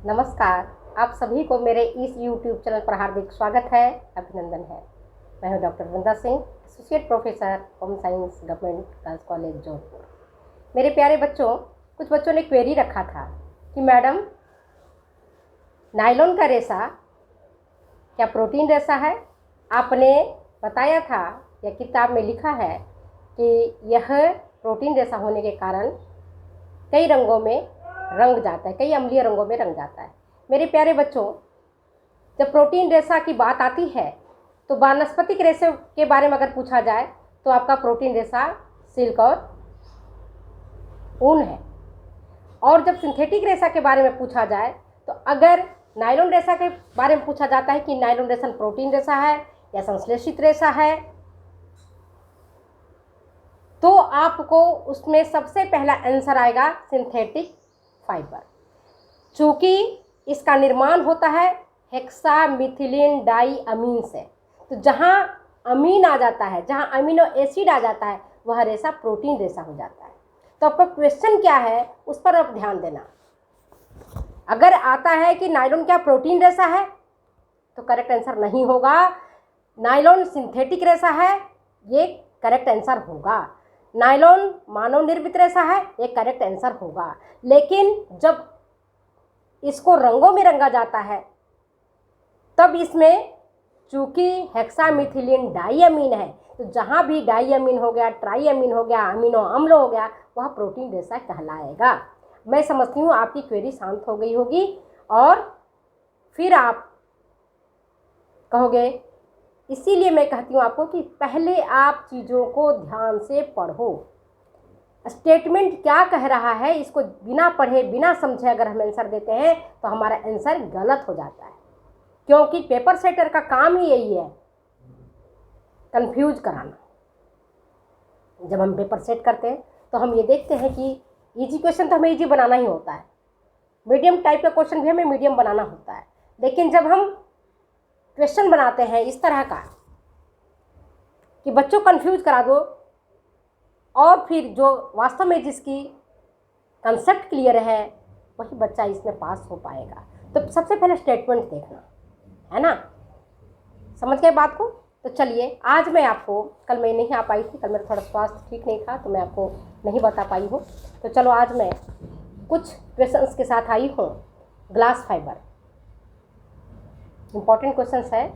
नमस्कार। आप सभी को मेरे इस YouTube चैनल पर हार्दिक स्वागत है, अभिनंदन है। मैं हूं doctor Vrinda Singh, associate professor home science, government girls college Jaunpur. मेरे प्यारे बच्चों, कुछ बच्चों ने क्वेरी रखा था कि मैडम, नायलॉन का रेशा क्या प्रोटीन रेशा है? आपने बताया था या किताब में लिखा है कि यह प्रोटीन रेशा होने के कारण कई रंगों में रंग जाता है, कई अम्लीय रंगों में रंग जाता है। मेरे प्यारे बच्चों, जब प्रोटीन रेशा की बात आती है तो वानस्पतिक रेशे के बारे में अगर पूछा जाए तो आपका प्रोटीन रेशा सिल्क और ऊन है। और जब सिंथेटिक रेशा के बारे में पूछा जाए तो अगर नायलॉन रेशा के बारे में पूछा जाता है कि नायलॉन रेशा प्रोटीन रेशा है या संश्लेषित रेशा है, तो आपको उसमें सबसे पहला आंसर आएगा सिंथेटिक फाइबर। चूँकि इसका निर्माण होता है हेक्सामिथिलीन डाई अमीन से, तो जहाँ अमीन आ जाता है, जहाँ अमीनो एसिड आ जाता है, वह रेशा प्रोटीन रेशा हो जाता है। तो आपका क्वेश्चन क्या है उस पर आप ध्यान देना। अगर आता है कि नायलॉन क्या प्रोटीन रेशा है तो करेक्ट आंसर नहीं होगा। नायलॉन सिंथेटिक रेशा है, ये करेक्ट आंसर होगा। नायलॉन मानव निर्मित रेशा है, ये करेक्ट आंसर होगा। लेकिन जब इसको रंगों में रंगा जाता है तब इसमें चूँकि हेक्सामिथिलीन डाईअमीन है, तो जहाँ भी डाईअमीन हो गया, ट्राईअमीन हो गया, अमीनो अम्ल हो गया, वह प्रोटीन रेशा कहलाएगा। मैं समझती हूँ आपकी क्वेरी शांत हो गई होगी और फिर आप कहोगे, इसीलिए मैं कहती हूँ आपको कि पहले आप चीज़ों को ध्यान से पढ़ो। स्टेटमेंट क्या कह रहा है इसको बिना पढ़े बिना समझे अगर हम आंसर देते हैं तो हमारा आंसर गलत हो जाता है, क्योंकि पेपर सेटर का काम ही यही है, कंफ्यूज कराना। जब हम पेपर सेट करते हैं तो हम ये देखते हैं कि इजी क्वेश्चन तो हमें इजी बनाना ही होता है, मीडियम टाइप का क्वेश्चन भी हमें मीडियम बनाना होता है। लेकिन जब हम क्वेश्चन बनाते हैं इस तरह का कि बच्चों कंफ्यूज करा दो और फिर जो वास्तव में जिसकी कंसेप्ट क्लियर है वही बच्चा इसमें पास हो पाएगा। तो सबसे पहले स्टेटमेंट देखना है ना, समझ गए बात को? तो चलिए, आज मैं आपको, कल मैं नहीं आ पाई थी, कल मेरा थोड़ा स्वास्थ्य ठीक नहीं था तो मैं आपको नहीं बता पाई हूँ। तो चलो आज मैं कुछ क्वेश्चंस के साथ आई हूँ। ग्लास फाइबर इम्पॉर्टेंट क्वेश्चंस है,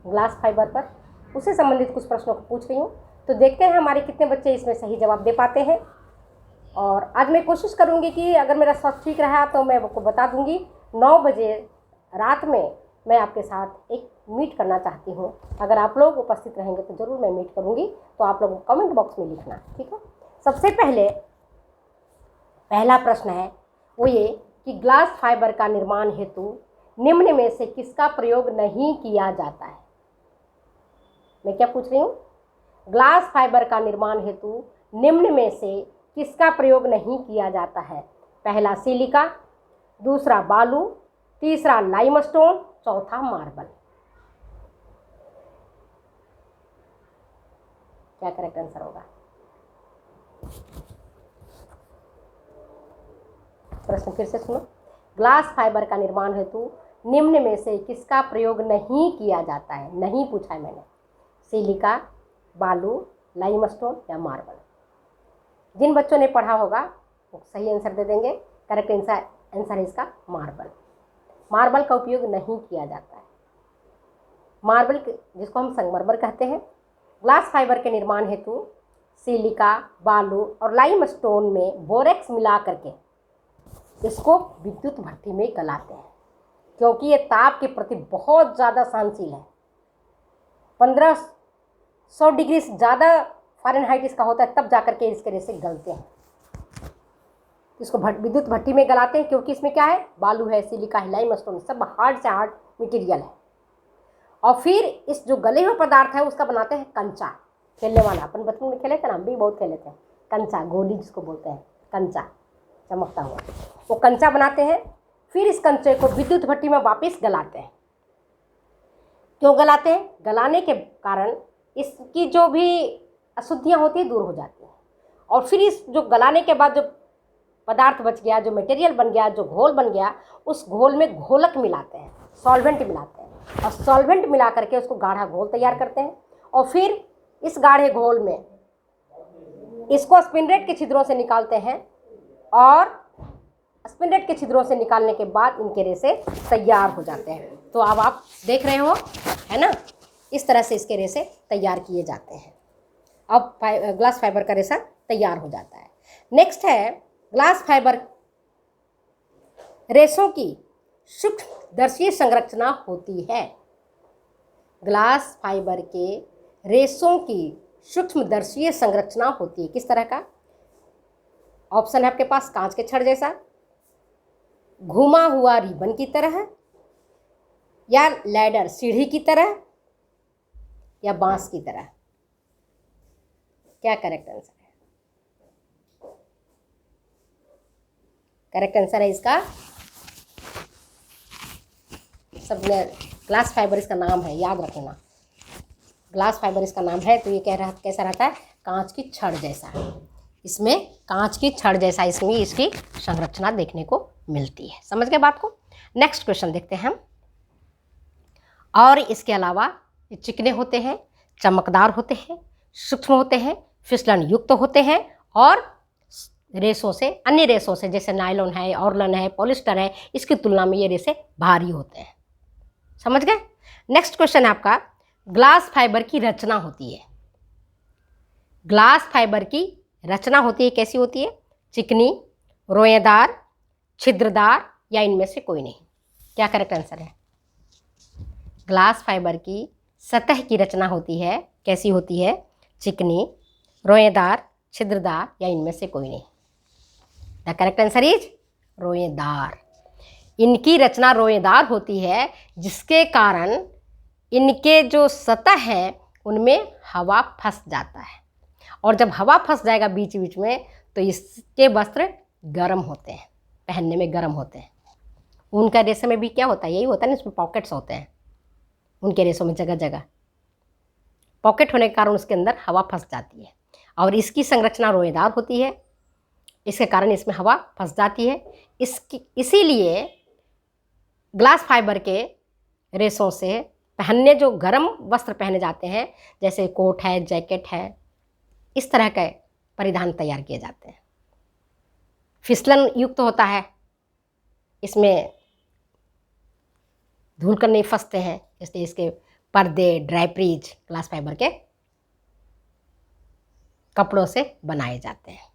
ग्लास फाइबर पर उससे संबंधित कुछ प्रश्नों को पूछ रही हूँ। तो देखते हैं हमारे कितने बच्चे इसमें सही जवाब दे पाते हैं। और आज मैं कोशिश करूँगी कि अगर मेरा स्वास्थ्य ठीक रहा तो मैं आपको बता दूँगी। 9 बजे रात में मैं आपके साथ एक मीट करना चाहती हूँ। अगर आप लोग उपस्थित रहेंगे तो ज़रूर मैं मीट करूँगी, तो आप लोग कमेंट बॉक्स में लिखना, ठीक है? सबसे पहले पहला प्रश्न है वो ये कि ग्लास फाइबर का निर्माण हेतु निम्न में से किसका प्रयोग नहीं किया जाता है? मैं क्या पूछ रही हूँ? ग्लास फाइबर का निर्माण हेतु निम्न में से किसका प्रयोग नहीं किया जाता है? पहला सिलिका, दूसरा बालू, तीसरा लाइमस्टोन, चौथा मार्बल। क्या करेक्ट आंसर होगा? प्रश्न फिर से सुनो। ग्लास फाइबर का निर्माण हेतु निम्न में से किसका प्रयोग नहीं किया जाता है? नहीं पूछा है मैंने। सिलिका, बालू, लाइमस्टोन या मार्बल। जिन बच्चों ने पढ़ा होगा वो सही आंसर दे देंगे। करेक्ट आंसर है इसका मार्बल। मार्बल का उपयोग नहीं किया जाता है। मार्बल जिसको हम संगमरमर कहते हैं, ग्लास फाइबर के निर्माण हेतु सिलिका, बालू और लाइमस्टोन में बोरेक्स मिला करके इसको विद्युत भट्ठी में गलाते हैं, क्योंकि ये ताप के प्रति बहुत ज़्यादा सहनशील है। 1500 डिग्री से ज़्यादा फ़ारेनहाइट इसका होता है, तब जाकर के इसके रेशे गलते हैं। इसको विद्युत भट्ठी में गलाते हैं, क्योंकि इसमें क्या है? बालू है, सिलिका है, लाइमस्टोन, सब हार्ड से हार्ड मटेरियल है। और फिर इस जो गले हुए पदार्थ है उसका बनाते हैं कंचा, खेलने वाला। अपन बचपन में खेले थे ना, हम भी बहुत खेले थे। कंचा, गोली जिसको बोलते हैं, कंचा चमकता हुआ, वो कंचा बनाते हैं। फिर इस कंचे को विद्युत भट्ठी में वापस गलाते हैं। क्यों गलाते हैं? गलाने के कारण इसकी जो भी अशुद्धियाँ होती हैं दूर हो जाती हैं। और फिर इस जो गलाने के बाद जो पदार्थ बच गया, जो मटेरियल बन गया, जो घोल बन गया, उस घोल में घोलक मिलाते हैं, सॉल्वेंट मिलाते हैं, और सॉल्वेंट मिला करके उसको गाढ़ा घोल तैयार करते हैं। और फिर इस गाढ़े घोल में इसको स्पिनरेट के छिद्रों से निकालते हैं, और स्पिनरेट के छिद्रों से निकालने के बाद इनके रेसे तैयार हो जाते हैं। तो अब आप देख रहे हो, है ना, इस तरह से इसके रेसे तैयार किए जाते हैं। अब ग्लास फाइबर का रेसा तैयार हो जाता है। नेक्स्ट है, ग्लास फाइबर रेसों की सूक्ष्मदर्शीय संरचना होती है। ग्लास फाइबर के रेसों की सूक्ष्मदर्शीय संरचना होती है। किस तरह का? ऑप्शन है आपके पास, कांच के छड़ जैसा, घुमा हुआ रिबन की तरह, या लैडर सीढ़ी की तरह, या बांस की तरह। क्या करेक्ट आंसर है? करेक्ट आंसर है इसका, सबने ग्लास फाइबर इसका नाम है, याद रखना। ग्लास फाइबर इसका नाम है, तो ये कैसा रहता है? कांच की छड़ जैसा। इसमें कांच की छड़ जैसा इसमें इसकी संरचना देखने को मिलती है। समझ गए बात को? नेक्स्ट क्वेश्चन देखते हैं हम। और इसके अलावा ये चिकने होते हैं, चमकदार होते हैं, सूक्ष्म होते हैं, फिसलन युक्त होते हैं, और रेसों से, अन्य रेसों से जैसे नायलॉन है, ऑर्लन है, पॉलिस्टर है, इसकी तुलना में ये रेसे भारी होते हैं। समझ गए? नेक्स्ट क्वेश्चन है आपका, ग्लास फाइबर की रचना होती है। ग्लास फाइबर की रचना होती है, कैसी होती है? चिकनी, रोएदार, छिद्रदार, या इनमें से कोई नहीं। क्या करेक्ट आंसर है? ग्लास फाइबर की सतह की रचना होती है, कैसी होती है? चिकनी, रोएदार, छिद्रदार, या इनमें से कोई नहीं। द करेक्ट आंसर इज रोएदार। इनकी रचना रोएदार होती है, जिसके कारण इनके जो सतह है उनमें हवा फंस जाता है, और जब हवा फंस जाएगा बीच बीच में, तो इसके वस्त्र गर्म होते हैं, पहनने में गर्म होते हैं। उनका रेशम में भी क्या होता है? यही होता है ना, इसमें पॉकेट्स होते हैं उनके रेशों में, जगह जगह पॉकेट होने के कारण उसके अंदर हवा फंस जाती है, और इसकी संरचना रोएदार होती है, इसके कारण इसमें हवा फंस जाती है। इसीलिए ग्लास फाइबर के रेशों से पहनने, जो गर्म वस्त्र पहने जाते हैं, जैसे कोट है, जैकेट है, इस तरह के परिधान तैयार किए जाते हैं। फिसलन युक्त होता है, इसमें धूल कर नहीं फंसते हैं, इसलिए इसके पर्दे, ड्राइपरीज ग्लास फाइबर के कपड़ों से बनाए जाते हैं।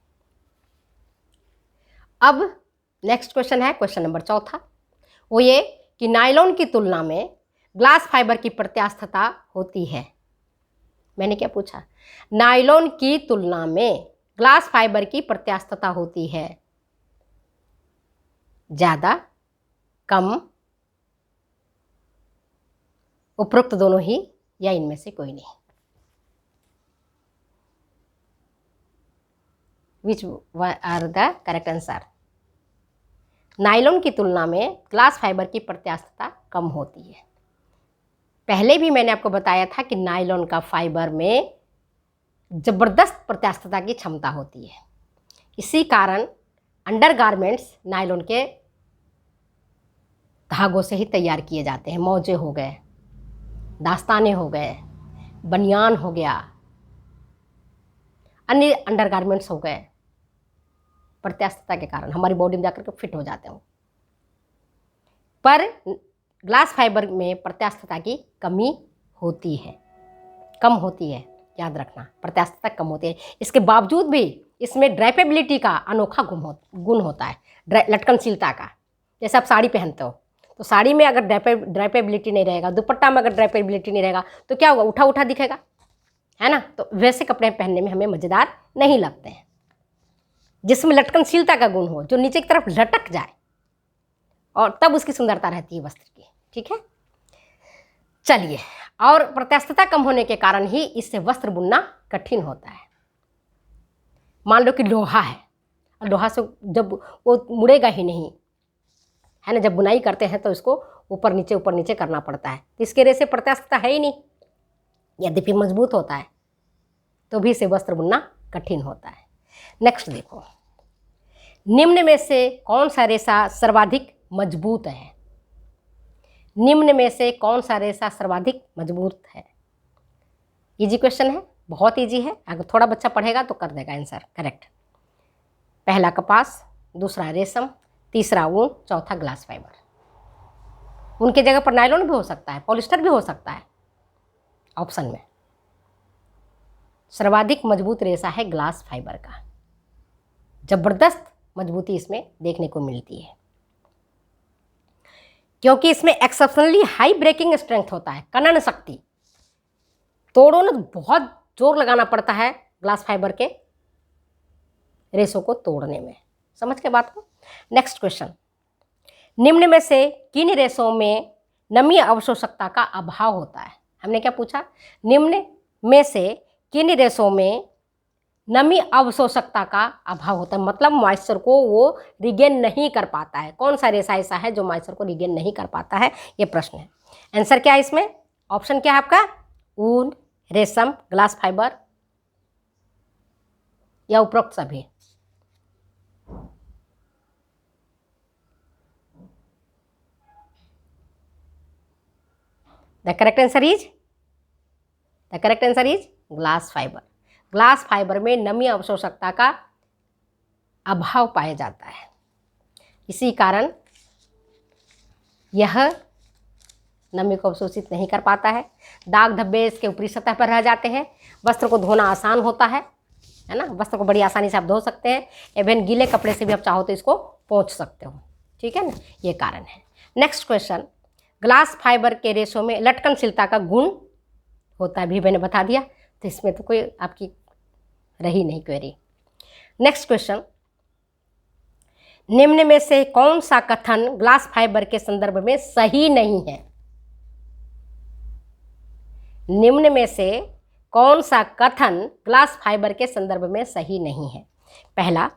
अब नेक्स्ट क्वेश्चन है, क्वेश्चन नंबर 4, वो ये कि नायलॉन की तुलना में ग्लास फाइबर की प्रत्यास्थता होती है। मैंने क्या पूछा? नायलॉन की तुलना में ग्लास फाइबर की प्रत्यास्थता होती है, ज़्यादा, कम, उपरोक्त दोनों ही, या इनमें से कोई नहीं। Which are the correct answer? Nylon की तुलना में ग्लास फाइबर की प्रत्यास्थता कम होती है। पहले भी मैंने आपको बताया था कि नायलॉन का फाइबर में ज़बरदस्त प्रत्यास्थता की क्षमता होती है। इसी कारण अंडरगारमेंट्स नायलॉन के धागों से ही तैयार किए जाते हैं। मौजे हो गए, दास्ताने हो गए, बनियान हो गया, अन्य अंडरगारमेंट्स हो गए, प्रत्यास्थता के कारण हमारी बॉडी में जाकर के फिट हो जाते हैं। पर ग्लास फाइबर में प्रत्यास्थता की कमी होती है, कम होती है, याद रखना, प्रत्यास्थता कम होती है। इसके बावजूद भी इसमें ड्राइपेबिलिटी का अनोखा गुण होता है, लटकनशीलता का। जैसे आप साड़ी पहनते हो, तो साड़ी में अगर ड्राइपेबिलिटी नहीं रहेगा, दुपट्टा में अगर ड्राइपेबिलिटी नहीं रहेगा, तो क्या होगा? उठा उठा दिखेगा, है ना। तो वैसे कपड़े पहनने में हमें मज़ेदार नहीं लगते हैं, जिसमें लटकनशीलता का गुण हो, जो नीचे की तरफ लटक जाए, और तब उसकी सुंदरता रहती है वस्त्र की। ठीक है, चलिए। और प्रत्यास्थता कम होने के कारण ही इससे वस्त्र बुनना कठिन होता है। मान लो कि लोहा है, और लोहा से जब वो मुड़ेगा ही नहीं, है ना, जब बुनाई करते हैं तो इसको ऊपर नीचे करना पड़ता है, तो इसके रेसे प्रत्यास्थता है ही नहीं। यद्यपि मजबूत होता है, तो भी इसे वस्त्र बुनना कठिन होता है। नेक्स्ट देखो, निम्न में से कौन सा रेशा सर्वाधिक मजबूत है? निम्न में से कौन सा रेशा सर्वाधिक मजबूत है? इजी क्वेश्चन है, बहुत इजी है, अगर थोड़ा बच्चा पढ़ेगा तो कर देगा आंसर करेक्ट। पहला कपास, दूसरा रेशम, तीसरा ऊन, चौथा ग्लास फाइबर। उनके जगह पर नायलॉन भी हो सकता है, पॉलिस्टर भी हो सकता है ऑप्शन में। सर्वाधिक मजबूत रेशा है ग्लास फाइबर का, जबरदस्त मजबूती इसमें देखने को मिलती है क्योंकि इसमें एक्सेप्शनली हाई ब्रेकिंग स्ट्रेंथ होता है, कनन शक्ति। तोड़ो ना, बहुत जोर लगाना पड़ता है ग्लास फाइबर के रेशों को तोड़ने में। समझ के बात को। नेक्स्ट क्वेश्चन, निम्न में से किन रेशों में नमी अवशोषकता का अभाव होता है? हमने क्या पूछा? निम्न में से किन रेशों में नमी अवशोषकता का अभाव होता है, मतलब मॉइस्चर को वो रिगेन नहीं कर पाता है। कौन सा रेशा ऐसा है जो मॉइस्चर को रिगेन नहीं कर पाता है, ये प्रश्न है। आंसर क्या है इसमें? ऑप्शन क्या है आपका? ऊन, रेशम, ग्लास फाइबर या उपरोक्त सभी? The correct answer is glass fibre. Glass fibre में नमी अवशोषकता का अभाव पाया जाता है, इसी कारण यह नमी को अवशोषित नहीं कर पाता है। दाग धब्बे इसके ऊपरी सतह पर रह जाते हैं। वस्त्र को धोना आसान होता है ना, वस्त्र को बड़ी आसानी से आप धो सकते हैं। इवन गीले कपड़े से भी आप चाहो तो इसको पोंछ सकते हो, ठीक है ना, ये कारण है। नेक्स्ट क्वेश्चन, ग्लास फाइबर के रेशों में लटकनशीलता का गुण होता है, भी मैंने बता दिया, तो इसमें तो कोई आपकी रही नहीं क्वेरी। नेक्स्ट क्वेश्चन, निम्न में से कौन सा कथन ग्लास फाइबर के संदर्भ में सही नहीं है? निम्न में से कौन सा कथन ग्लास फाइबर के संदर्भ में सही नहीं है? पहला,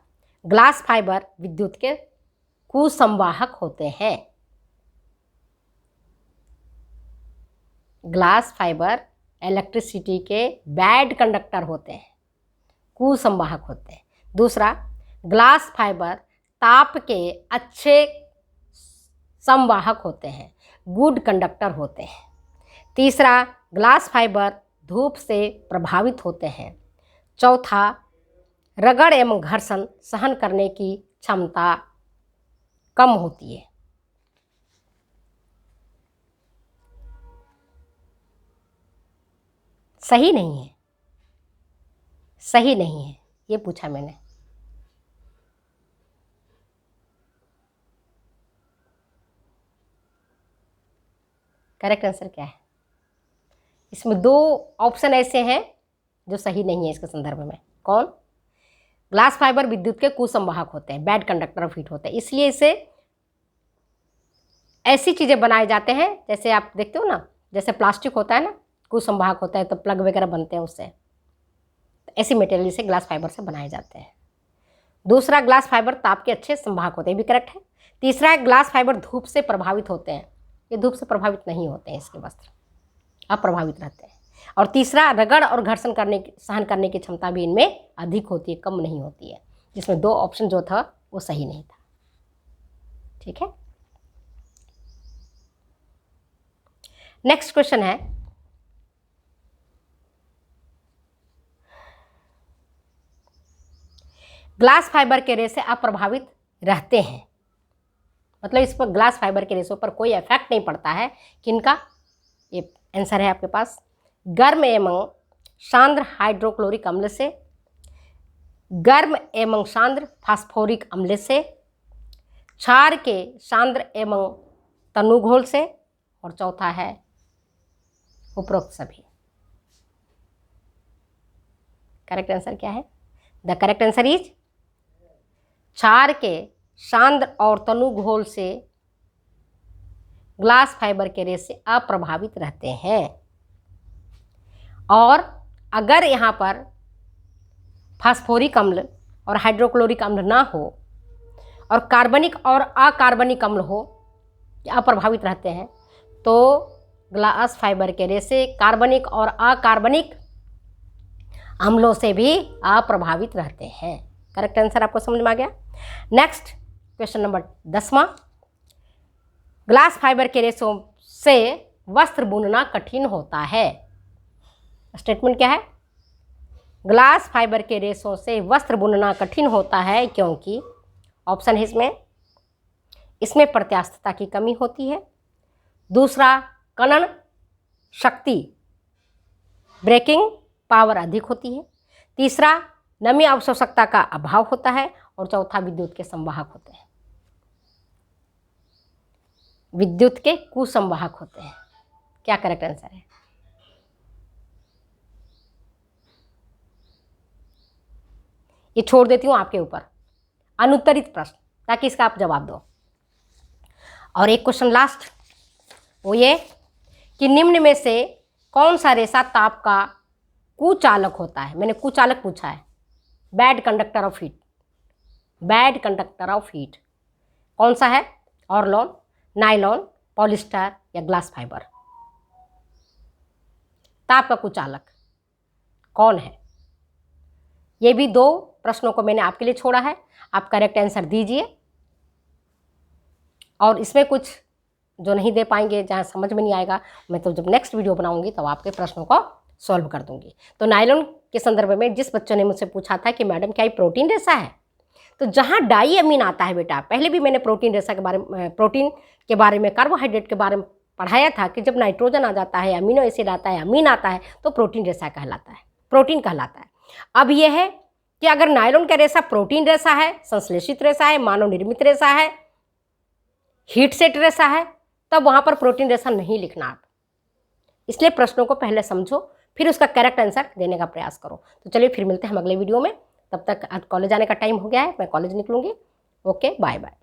ग्लास फाइबर विद्युत के कुसंवाहक होते हैं। ग्लास फाइबर इलेक्ट्रिसिटी के बैड कंडक्टर होते हैं, कुसंवाहक होते हैं। दूसरा, ग्लास फाइबर ताप के अच्छे संवाहक होते हैं, गुड कंडक्टर होते हैं। तीसरा, ग्लास फाइबर धूप से प्रभावित होते हैं। चौथा, रगड़ एवं घर्षण सहन करने की क्षमता कम होती है। सही नहीं है, सही नहीं है, ये पूछा मैंने। करेक्ट आंसर क्या है? इसमें दो ऑप्शन ऐसे हैं जो सही नहीं है इसके संदर्भ में। कौन? ग्लास फाइबर विद्युत के कुसंवाहक होते हैं, बैड कंडक्टर ऑफ हीट होते हैं, इसलिए इसे ऐसी चीज़ें बनाए जाते हैं, जैसे आप देखते हो ना, जैसे प्लास्टिक होता है ना, कुसंवाहक होता है, तो प्लग वगैरह बनते हैं उससे, ऐसी मटेरियल से ग्लास फाइबर से बनाए जाते हैं। दूसरा, ग्लास फाइबर ताप के अच्छे संवाहक होते हैं, भी करेक्ट है। तीसरा है ग्लास फाइबर धूप से प्रभावित होते हैं, ये धूप से प्रभावित नहीं होते हैं, इसके वस्त्र अप्रभावित रहते हैं। और तीसरा, रगड़ और घर्षण सहन करने की क्षमता भी इनमें अधिक होती है, कम नहीं होती है, जिसमें दो ऑप्शन जो था वो सही नहीं था। ठीक है, नेक्स्ट क्वेश्चन है, ग्लास फाइबर के रेशे अप्रभावित रहते हैं, मतलब इस पर ग्लास फाइबर के रेशों पर कोई इफेक्ट नहीं पड़ता है। किनका? ये आंसर है आपके पास, गर्म एवं सांद्र हाइड्रोक्लोरिक अम्ल से, गर्म एवं सांद्र फास्फोरिक अम्ल से, क्षार के सांद्र एवं तनुघोल से, और चौथा है उपरोक्त सभी। करेक्ट आंसर क्या है? द करेक्ट आंसर इज क्षार के सांद्र और तनुघोल से ग्लास फाइबर के रेशे अप्रभावित रहते हैं। और अगर यहाँ पर फास्फोरिक अम्ल और हाइड्रोक्लोरिक अम्ल ना हो और कार्बनिक और अकार्बनिक अम्ल हो, अप्रभावित रहते हैं, तो ग्लास फाइबर के रेशे कार्बनिक और अकार्बनिक अम्लों से भी अप्रभावित रहते हैं। करेक्ट आंसर आपको समझ में आ गया। नेक्स्ट क्वेश्चन नंबर 10वां, ग्लास फाइबर के रेशों से वस्त्र बुनना कठिन होता है। स्टेटमेंट क्या है? ग्लास फाइबर के रेशों से वस्त्र बुनना कठिन होता है क्योंकि ऑप्शन है इसमें प्रत्यास्थता की कमी होती है, दूसरा कनन शक्ति ब्रेकिंग पावर अधिक होती है, तीसरा नमी अवशोषकता का अभाव होता है, और चौथा विद्युत के संवाहक होते हैं, विद्युत के कुसंवाहक होते हैं। क्या करेक्ट आंसर है? ये छोड़ देती हूं आपके ऊपर, अनुत्तरित प्रश्न, ताकि इसका आप जवाब दो। और एक क्वेश्चन लास्ट, वो ये कि निम्न में से कौन सा रेशा ताप का कुचालक होता है? मैंने कुचालक पूछा है, bad conductor of heat, bad conductor of heat कौन सा है? ऑर्लॉन, नायलॉन, पॉलिस्टर या ग्लास फाइबर? ताप का कुचालक कौन है? ये भी 2 प्रश्नों को मैंने आपके लिए छोड़ा है, आप करेक्ट आंसर दीजिए। और इसमें कुछ जो नहीं दे पाएंगे, जहाँ समझ में नहीं आएगा, मैं तो जब नेक्स्ट वीडियो बनाऊंगी तब आपके प्रश्नों को सॉल्व कर दूंगी। तो नायलॉन के संदर्भ में जिस बच्चों ने मुझसे पूछा था कि मैडम क्या ये प्रोटीन रेशा है, तो जहाँ डाई अमीन आता है बेटा, पहले भी मैंने प्रोटीन रेशा के बारे में, प्रोटीन के बारे में, कार्बोहाइड्रेट के बारे में पढ़ाया था कि जब नाइट्रोजन आ जाता है, अमीनो एसिड आता है, अमीन आता है, तो प्रोटीन रेशा कहलाता है, प्रोटीन कहलाता है। अब यह है कि अगर नायलॉन का रेशा प्रोटीन रेशा है, संश्लेषित रेशा है, मानव निर्मित रेशा है, हीट सेट रेशा है, तब वहाँ पर प्रोटीन रेशा नहीं लिखना आप। इसलिए प्रश्नों को पहले समझो, फिर उसका करेक्ट आंसर देने का प्रयास करो। तो चलिए फिर मिलते हैं हम अगले वीडियो में। तब तक आज कॉलेज आने का टाइम हो गया है, मैं कॉलेज निकलूँगी। Okay, bye bye.